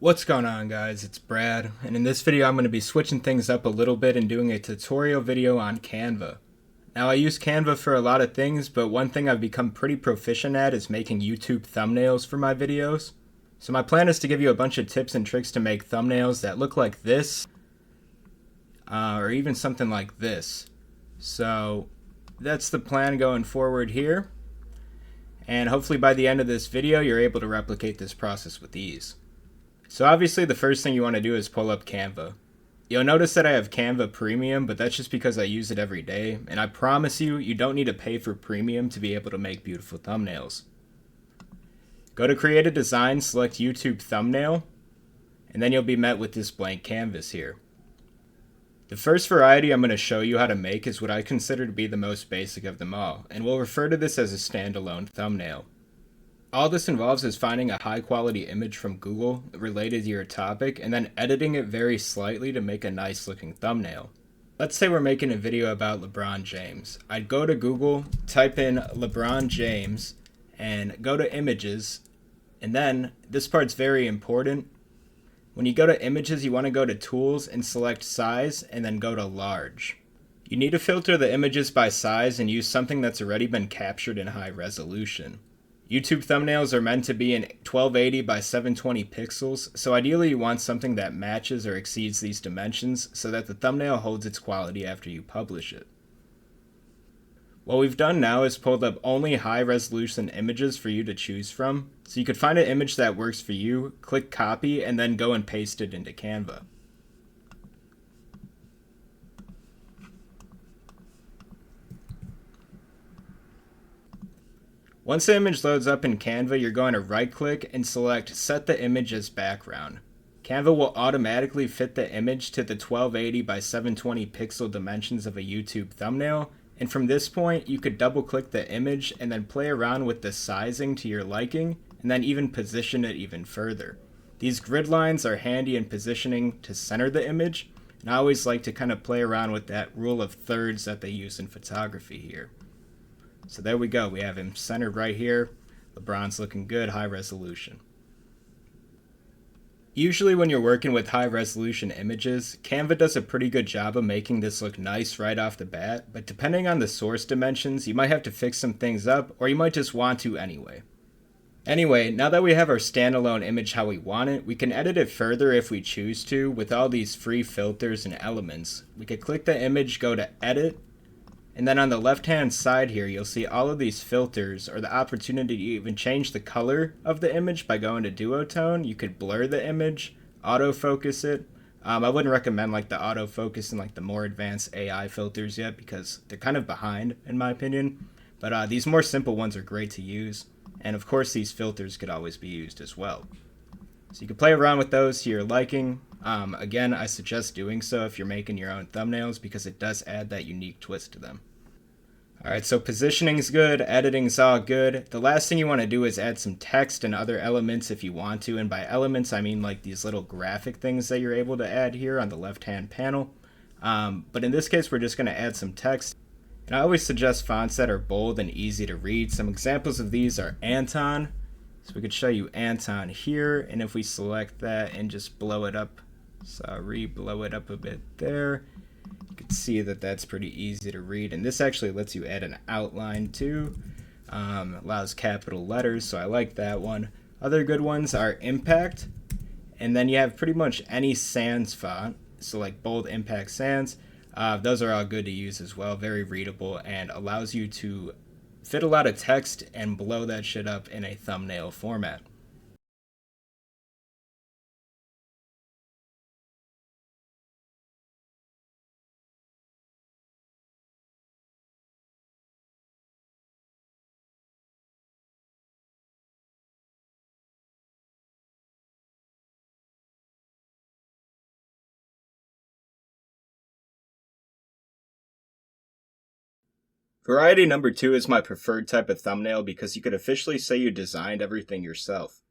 What's going on, guys? It's Brad, and in this video I'm going to be switching things up a little bit and doing a tutorial video on Canva. Now, I use Canva for a lot of things, but one thing I've become pretty proficient at is making YouTube thumbnails for my videos. So my plan is to give you a bunch of tips and tricks to make thumbnails that look like this, or even something like this. So that's the plan going forward here, and hopefully by the end of this video you're able to replicate this process with ease. So obviously the first thing you want to do is pull up Canva. You'll notice that I have Canva Premium, but that's just because I use it every day, and I promise you, you don't need to pay for Premium to be able to make beautiful thumbnails. Go to Create a Design, select YouTube Thumbnail, and then you'll be met with this blank canvas here. The first variety I'm going to show you how to make is what I consider to be the most basic of them all, and we'll refer to this as a standalone thumbnail. All this involves is finding a high quality image from Google related to your topic and then editing it very slightly to make a nice looking thumbnail. Let's say we're making a video about LeBron James. I'd go to Google, type in LeBron James, and go to images, and then this part's very important. When you go to images, you want to go to tools and select size and then go to large. You need to filter the images by size and use something that's already been captured in high resolution. YouTube thumbnails are meant to be in 1280 by 720 pixels, so ideally you want something that matches or exceeds these dimensions so that the thumbnail holds its quality after you publish it. What we've done now is pulled up only high resolution images for you to choose from, so you could find an image that works for you, click copy, and then go and paste it into Canva. Once the image loads up in Canva, you're going to right-click and select Set the Image as Background. Canva will automatically fit the image to the 1280 by 720 pixel dimensions of a YouTube thumbnail, and from this point, you could double-click the image and then play around with the sizing to your liking, and then even position it even further. These grid lines are handy in positioning to center the image, and I always like to kind of play around with that rule of thirds that they use in photography here. So there we go, we have him centered right here. LeBron's looking good, high resolution. Usually when you're working with high resolution images, Canva does a pretty good job of making this look nice right off the bat, but depending on the source dimensions, you might have to fix some things up, or you might just want to anyway. Anyway, now that we have our standalone image how we want it, we can edit it further if we choose to with all these free filters and elements. We could click the image, go to Edit, and then on the left hand side here, you'll see all of these filters or the opportunity to even change the color of the image by going to duotone. You could blur the image, autofocus it. I wouldn't recommend like the autofocus and like the more advanced AI filters yet because they're kind of behind in my opinion. But these more simple ones are great to use. And of course these filters could always be used as well. So you can play around with those to your liking. Again, I suggest doing so if you're making your own thumbnails because it does add that unique twist to them. Alright, so positioning's good, editing's all good. The last thing you want to do is add some text and other elements if you want to, and by elements I mean like these little graphic things that you're able to add here on the left hand panel. But in this case we're just going to add some text. And I always suggest fonts that are bold and easy to read. Some examples of these are Anton. So we could show you Anton here, and if we select that and just blow it up, blow it up a bit there, you can see that that's pretty easy to read. And this actually lets you add an outline too, allows capital letters, so I like that one. Other good ones are Impact, and then you have pretty much any sans font, so like bold, impact, sans. Those are all good to use as well, very readable, and allows you to fit a lot of text and blow that shit up in a thumbnail format. Variety number 2 is my preferred type of thumbnail because you could officially say you designed everything yourself.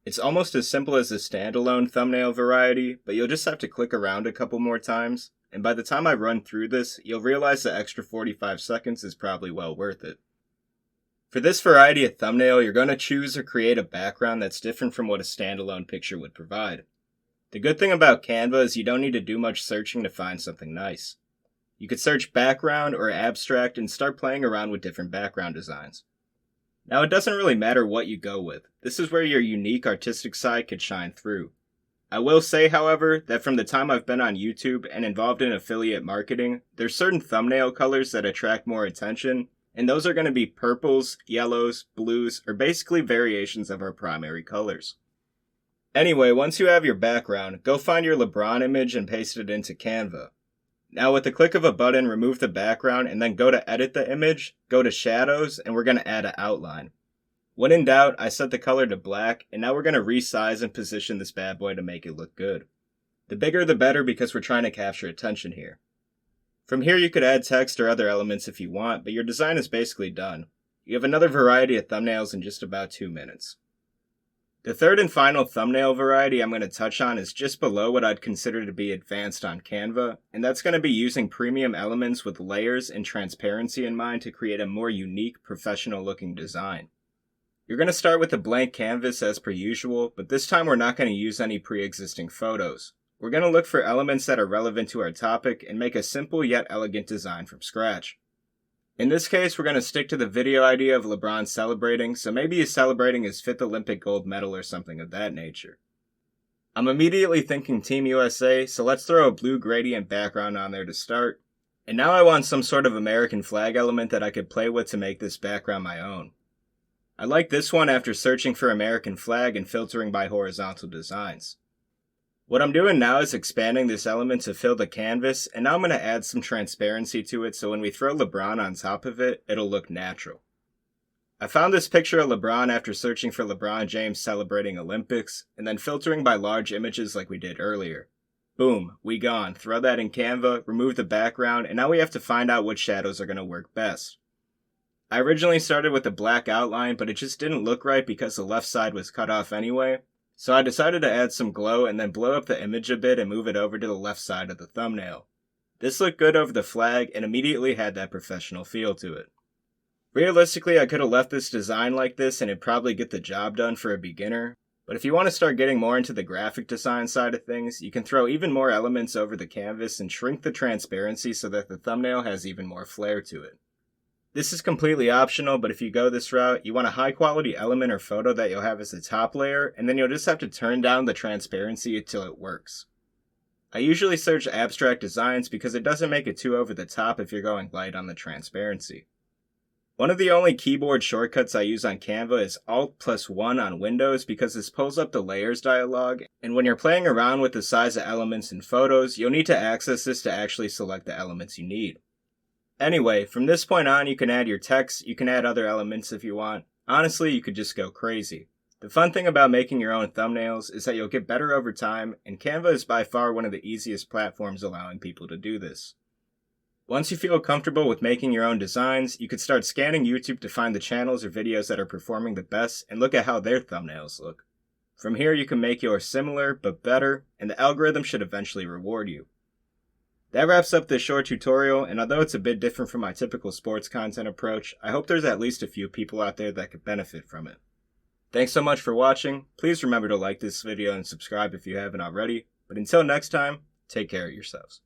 It's almost as simple as a standalone thumbnail variety, but you'll just have to click around a couple more times, and by the time I run through this, you'll realize the extra 45 seconds is probably well worth it. For this variety of thumbnail, you're going to choose or create a background that's different from what a standalone picture would provide. The good thing about Canva is you don't need to do much searching to find something nice. You could search background or abstract and start playing around with different background designs. Now, it doesn't really matter what you go with. This is where your unique artistic side could shine through. I will say, however, that from the time I've been on YouTube and involved in affiliate marketing, there's certain thumbnail colors that attract more attention, and those are going to be purples, yellows, blues, or basically variations of our primary colors. Anyway, once you have your background, go find your LeBron image and paste it into Canva. Now with the click of a button, remove the background and then go to edit the image, go to shadows, and we're going to add an outline. When in doubt, I set the color to black, and now we're going to resize and position this bad boy to make it look good. The bigger the better because we're trying to capture attention here. From here you could add text or other elements if you want, but your design is basically done. You have another variety of thumbnails in just about 2 minutes. The third and final thumbnail variety I'm going to touch on is just below what I'd consider to be advanced on Canva, and that's going to be using premium elements with layers and transparency in mind to create a more unique, professional looking design. You're going to start with a blank canvas as per usual, but this time we're not going to use any pre-existing photos. We're going to look for elements that are relevant to our topic and make a simple yet elegant design from scratch. In this case, we're going to stick to the video idea of LeBron celebrating, so maybe he's celebrating his 5th Olympic gold medal or something of that nature. I'm immediately thinking Team USA, so let's throw a blue gradient background on there to start. And now I want some sort of American flag element that I could play with to make this background my own. I like this one after searching for American flag and filtering by horizontal designs. What I'm doing now is expanding this element to fill the canvas, and now I'm going to add some transparency to it so when we throw LeBron on top of it, it'll look natural. I found this picture of LeBron after searching for LeBron James celebrating Olympics, and then filtering by large images like we did earlier. Boom, we gone. Throw that in Canva, remove the background, and now we have to find out which shadows are going to work best. I originally started with a black outline, but it just didn't look right because the left side was cut off anyway, so I decided to add some glow and then blow up the image a bit and move it over to the left side of the thumbnail. This looked good over the flag and immediately had that professional feel to it. Realistically, I could have left this design like this and it'd probably get the job done for a beginner, but if you want to start getting more into the graphic design side of things, you can throw even more elements over the canvas and shrink the transparency so that the thumbnail has even more flair to it. This is completely optional, but if you go this route, you want a high quality element or photo that you'll have as the top layer, and then you'll just have to turn down the transparency until it works. I usually search abstract designs because it doesn't make it too over the top if you're going light on the transparency. One of the only keyboard shortcuts I use on Canva is Alt+1 on Windows because this pulls up the layers dialog, and when you're playing around with the size of elements in photos, you'll need to access this to actually select the elements you need. Anyway, from this point on, you can add your text, you can add other elements if you want. Honestly, you could just go crazy. The fun thing about making your own thumbnails is that you'll get better over time, and Canva is by far one of the easiest platforms allowing people to do this. Once you feel comfortable with making your own designs, you could start scanning YouTube to find the channels or videos that are performing the best and look at how their thumbnails look. From here, you can make yours similar, but better, and the algorithm should eventually reward you. That wraps up this short tutorial, and although it's a bit different from my typical sports content approach, I hope there's at least a few people out there that could benefit from it. Thanks so much for watching. Please remember to like this video and subscribe if you haven't already. But until next time, take care of yourselves.